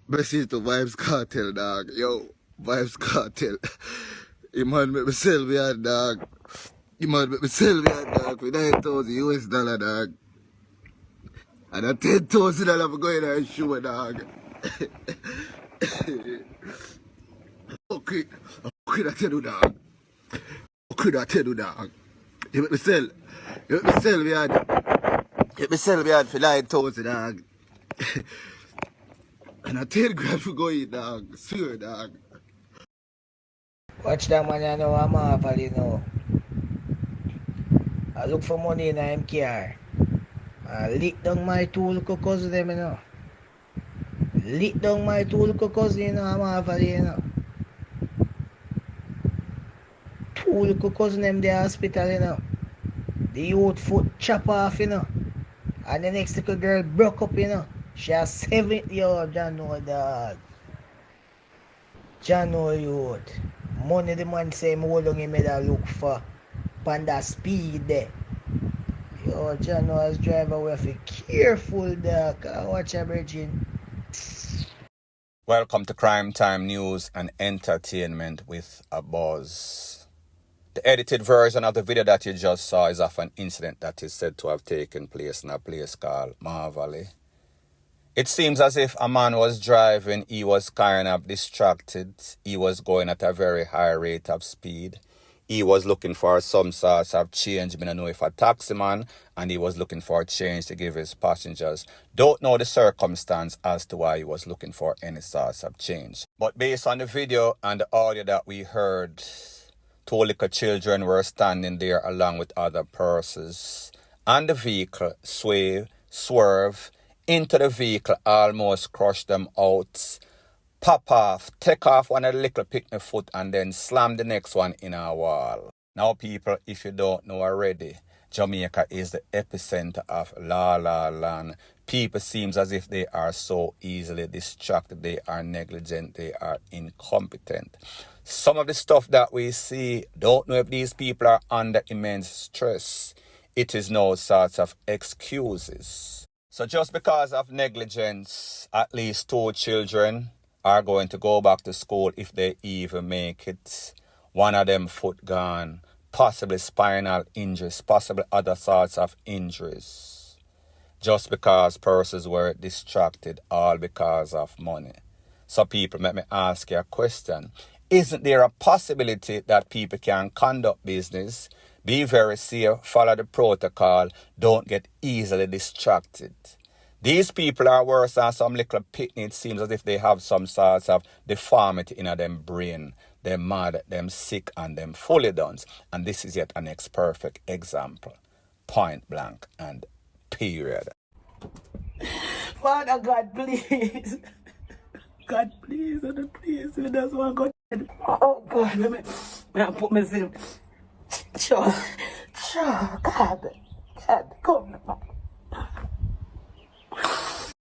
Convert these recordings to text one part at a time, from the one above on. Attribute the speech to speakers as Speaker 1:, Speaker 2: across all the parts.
Speaker 1: Message to Vybz Kartel, dog. Yo, Vybz Kartel. You man make me sell me a dog. You man make me sell me a dog for 9,000 US dollar, dog. And a $10,000 for going on a show, dog. Okay, I tell you, dog. Okay, I tell you, dog. You make me sell. You make me sell me a You make me sell me a for 9,000, dog. And I 10 grand for going, dog. Swear, dog.
Speaker 2: Watch that man, you know, I'm Marvel, you know. I look for money in a MKR. I lick down my two little cousin them, you know. Lick down my two little cousin, you know, I'm Marvel, you know. Two little cousin them the hospital, you know. The youth foot chop off, you know. And the next little girl broke up, you know. She has 70-year-old John know dog. John know youth. Money the man say me hold on him I look for panda speed there. Yo, John know as driver we have to be careful dog. Watch your bridging.
Speaker 3: Welcome to Crime Time News and Entertainment with a Buzz. The edited version of the video that you just saw is of an incident that is said to have taken place in a place called Marvally. It seems as if a man was driving, he was kind of distracted, he was going at a very high rate of speed. He was looking for some sort of change, I don't know if a taxi man, and he was looking for change to give his passengers. Don't know the circumstance as to why he was looking for any sort of change. But based on the video and the audio that we heard, two little children were standing there along with other persons, and the vehicle swerve into the vehicle, almost crush them out, pop off, take off one of the little picnic foot and then slam the next one in our wall. Now people, if you don't know already, Jamaica is the epicenter of La La Land. People seems as if they are so easily distracted, they are negligent, they are incompetent. Some of the stuff that we see, don't know if these people are under immense stress. It is no sort of excuses. So just because of negligence, at least 2 children are going to go back to school if they even make it. One of them foot gone, possibly spinal injuries, possibly other sorts of injuries. Just because persons were distracted, all because of money. So people, let me ask you a question. Isn't there a possibility that people can conduct business, be very safe, follow the protocol, don't get easily distracted? These people are worse than some little picnic. It seems as if they have some sort of deformity in them brain. They're mad, them sick, and them fully done. And this is yet an perfect example. Point blank and period.
Speaker 2: Father God, please. God, please, and please, that's what God. Oh God, let me put myself. Sure, God, come now.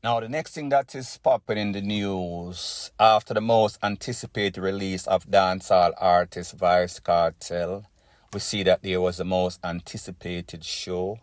Speaker 3: Now, the next thing that is popping in the news, after the most anticipated release of dancehall artist Vybz Kartel, we see that there was the most anticipated show,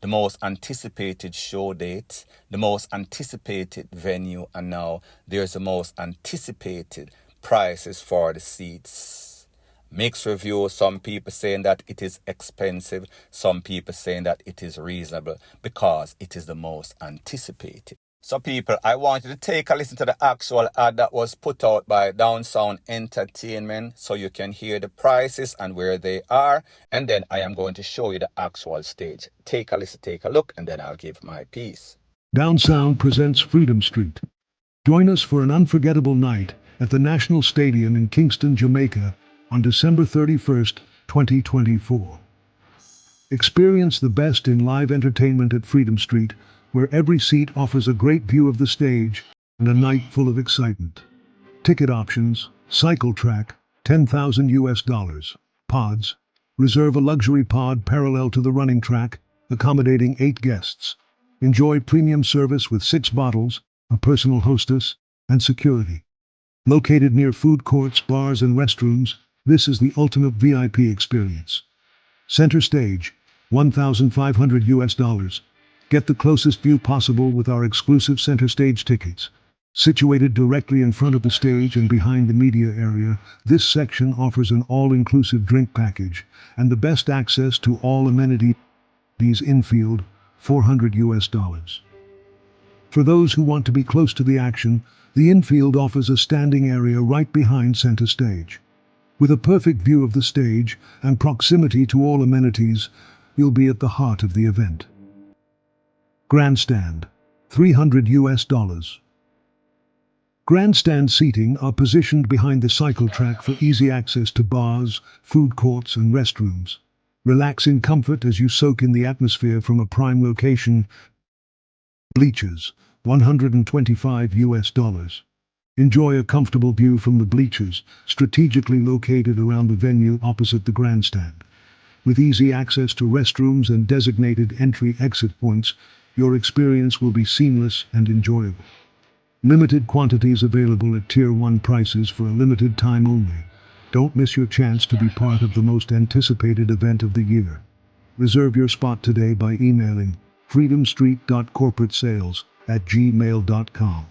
Speaker 3: the most anticipated show date, the most anticipated venue, and now there's the most anticipated prices for the seats. Mixed review, some people saying that it is expensive, some people saying that it is reasonable because it is the most anticipated. So people, I want you to take a listen to the actual ad that was put out by Dancehall Entertainment so you can hear the prices and where they are. And then I am going to show you the actual stage. Take a listen, take a look, and then I'll give my piece.
Speaker 4: Downsound presents Freedom Street. Join us for an unforgettable night at the National Stadium in Kingston, Jamaica on December 31st, 2024. Experience the best in live entertainment at Freedom Street, where every seat offers a great view of the stage and a night full of excitement. Ticket options: cycle track, $10,000. Pods: reserve a luxury pod parallel to the running track, accommodating 8 guests. Enjoy premium service with 6 bottles, a personal hostess, and security. Located near food courts, bars, and restrooms, this is the ultimate VIP experience. Center stage, $1,500. Get the closest view possible with our exclusive center stage tickets. Situated directly in front of the stage and behind the media area, this section offers an all-inclusive drink package and the best access to all amenities infield, $400. For those who want to be close to the action, the infield offers a standing area right behind center stage. With a perfect view of the stage and proximity to all amenities, you'll be at the heart of the event. Grandstand, $300. Grandstand seating are positioned behind the cycle track for easy access to bars, food courts and restrooms. Relax in comfort as you soak in the atmosphere from a prime location. Bleachers, $125. Enjoy a comfortable view from the bleachers, strategically located around the venue opposite the grandstand. With easy access to restrooms and designated entry-exit points, your experience will be seamless and enjoyable. Limited quantities available at Tier 1 prices for a limited time only. Don't miss your chance to be part of the most anticipated event of the year. Reserve your spot today by emailing freedomstreet.corporatesales@gmail.com.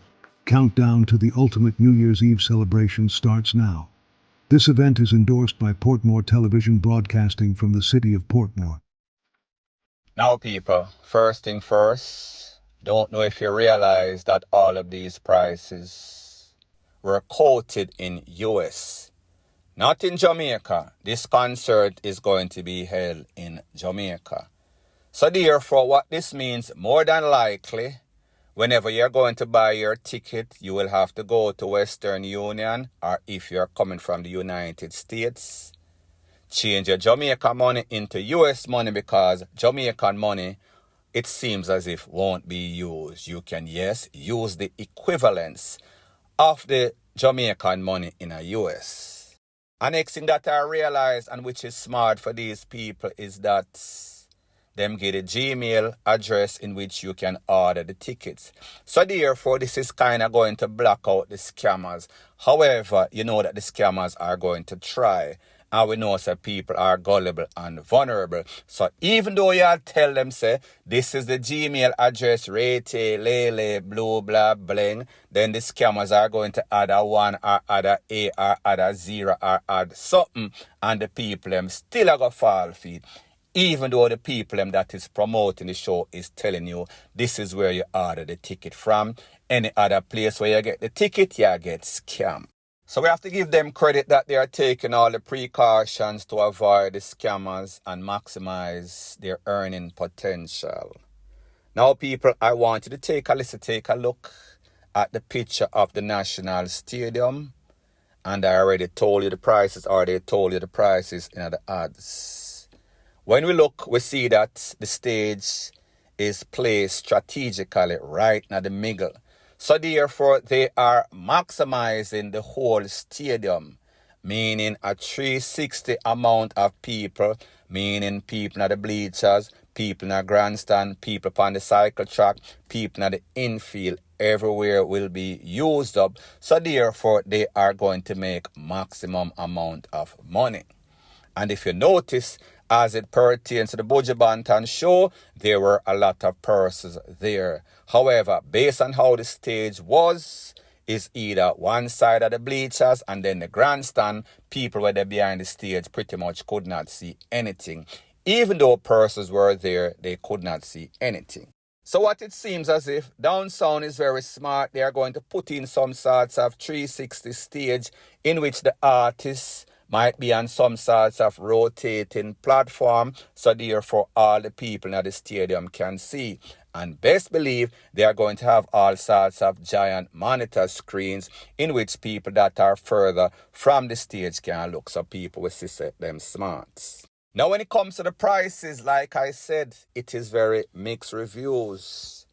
Speaker 4: Countdown to the ultimate New Year's Eve celebration starts now. This event is endorsed by Portmore Television Broadcasting from the city of Portmore.
Speaker 3: Now, people, first thing first, don't know if you realize that all of these prices were quoted in US, not in Jamaica. This concert is going to be held in Jamaica. So therefore, what this means, more than likely, whenever you're going to buy your ticket, you will have to go to Western Union, or if you're coming from the United States, change your Jamaican money into US money, because Jamaican money, it seems as if won't be used. You can, yes, use the equivalence of the Jamaican money in a US. And next thing that I realized, and which is smart for these people, is that them get a Gmail address in which you can order the tickets. So therefore, this is kind of going to block out the scammers. However, you know that the scammers are going to try. And we know that people are gullible and vulnerable. So even though you tell them, say, this is the Gmail address, rate, lele, blue, blah, bling, then the scammers are going to add a 1 or add a A or add a 0 or add something. And the people them still are going to fall for it. Even though the people that is promoting the show is telling you this is where you order the ticket from. Any other place where you get the ticket, you get scammed. So we have to give them credit that they are taking all the precautions to avoid the scammers and maximize their earning potential. Now, people, I want you to take a look at the picture of the National Stadium. And I already told you the prices, or they told you the prices in the ads. When we look, we see that the stage is placed strategically right in the middle. So therefore, they are maximizing the whole stadium, meaning a 360 amount of people, meaning people at the bleachers, people in the grandstand, people on the cycle track, people at the infield, everywhere will be used up. So therefore, they are going to make maximum amount of money. And if you notice, as it pertains to the Buju Banton show, there were a lot of persons there. However, based on how the stage was, is either one side of the bleachers and then the grandstand, people were there behind the stage pretty much could not see anything. Even though persons were there, they could not see anything. So what it seems as if Downsound is very smart. They are going to put in some sorts of 360 stage in which the artists might be on some sorts of rotating platform, so therefore all the people in the stadium can see. And best believe they are going to have all sorts of giant monitor screens in which people that are further from the stage can look, so people will see them smart. Now when it comes to the prices, like I said, it is very mixed reviews.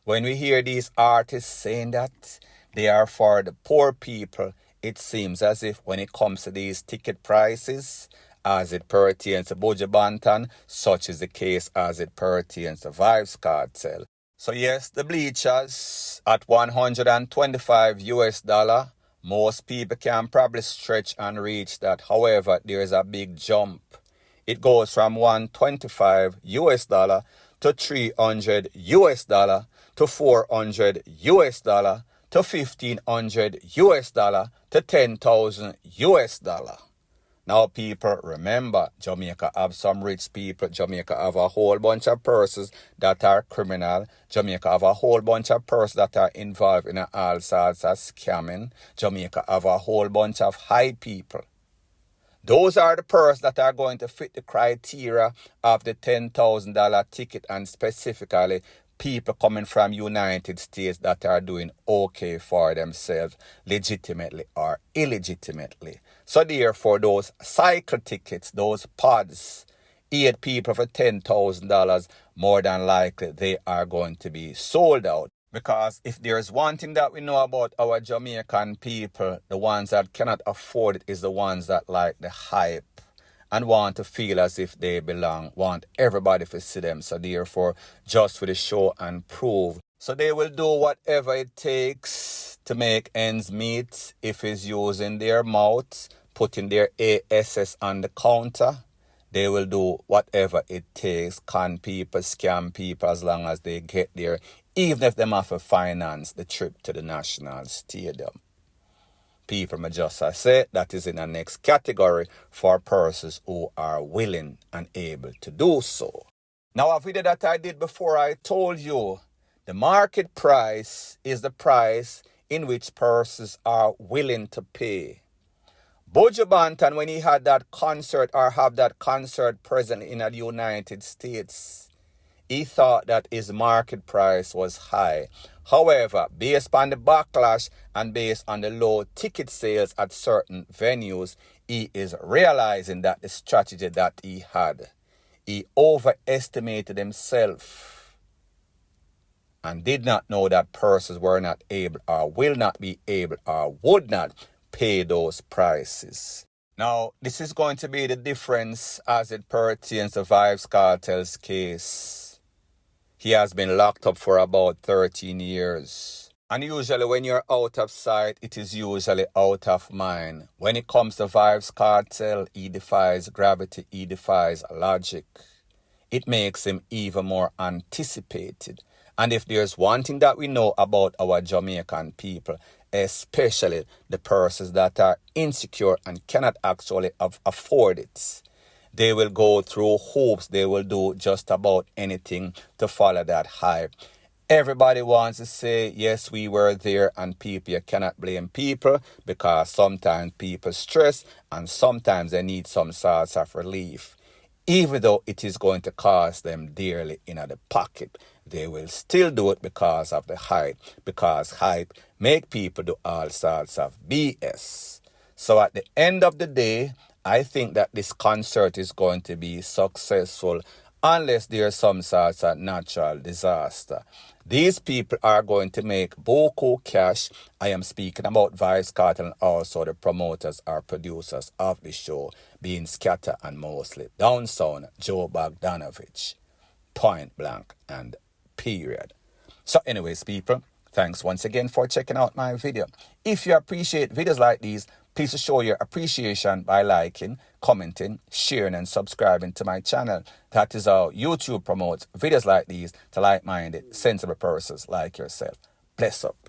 Speaker 3: When we hear these artists saying that they are for the poor people, it seems as if when it comes to these ticket prices, as it pertains to Buju Banton, such is the case as it pertains to Vybz Kartel. So yes, the bleachers at $125, most people can probably stretch and reach that. However, there is a big jump. It goes from $125 to $300 to $400 to $1,500 to $10,000. Now, people, remember, Jamaica have some rich people. Jamaica have a whole bunch of persons that are criminal. Jamaica have a whole bunch of persons that are involved in all sorts of scamming. Jamaica have a whole bunch of high people. Those are the persons that are going to fit the criteria of the $10,000 ticket, and specifically people coming from United States that are doing okay for themselves, legitimately or illegitimately. So therefore, those cycle tickets, those pods, 8 people for $10,000, more than likely they are going to be sold out. Because if there's one thing that we know about our Jamaican people, the ones that cannot afford it is the ones that like the hype and want to feel as if they belong, want everybody to see them. So therefore, just for the show and prove. So they will do whatever it takes to make ends meet. If it's using their mouth, putting their ASS on the counter, they will do whatever it takes, con people, scam people, as long as they get there, even if they have to finance the trip to the National Stadium. People may just say that is in the next category for persons who are willing and able to do so. Now, a video that I did before, I told you the market price is the price in which persons are willing to pay. Buju Banton, when he had that concert or have that concert present in the United States, he thought that his market price was high. However, based on the backlash and based on the low ticket sales at certain venues, he is realizing that the strategy that he had, he overestimated himself and did not know that persons were not able or will not be able or would not pay those prices. Now, this is going to be the difference as it pertains to Vybz Kartel's case. He has been locked up for about 13 years. And usually when you're out of sight, it is usually out of mind. When it comes to Vybz Kartel, he defies gravity, he defies logic. It makes him even more anticipated. And if there's one thing that we know about our Jamaican people, especially the persons that are insecure and cannot actually afford it, they will go through hoops. They will do just about anything to follow that hype. Everybody wants to say, yes, we were there, and people, you cannot blame people because sometimes people stress and sometimes they need some sorts of relief. Even though it is going to cost them dearly in the pocket, they will still do it because of the hype. Because hype make people do all sorts of BS. So at the end of the day, I think that this concert is going to be successful unless there's some sort of natural disaster. These people are going to make beaucoup cash. I am speaking about Vybz Kartel and also the promoters or producers of the show, being Scatter and mostly Down Sound, Joe Bogdanovich, point blank and period. So anyways, people, thanks once again for checking out my video. If you appreciate videos like these, please show your appreciation by liking, commenting, sharing, and subscribing to my channel. That is how YouTube promotes videos like these to like-minded, sensible persons like yourself. Bless up.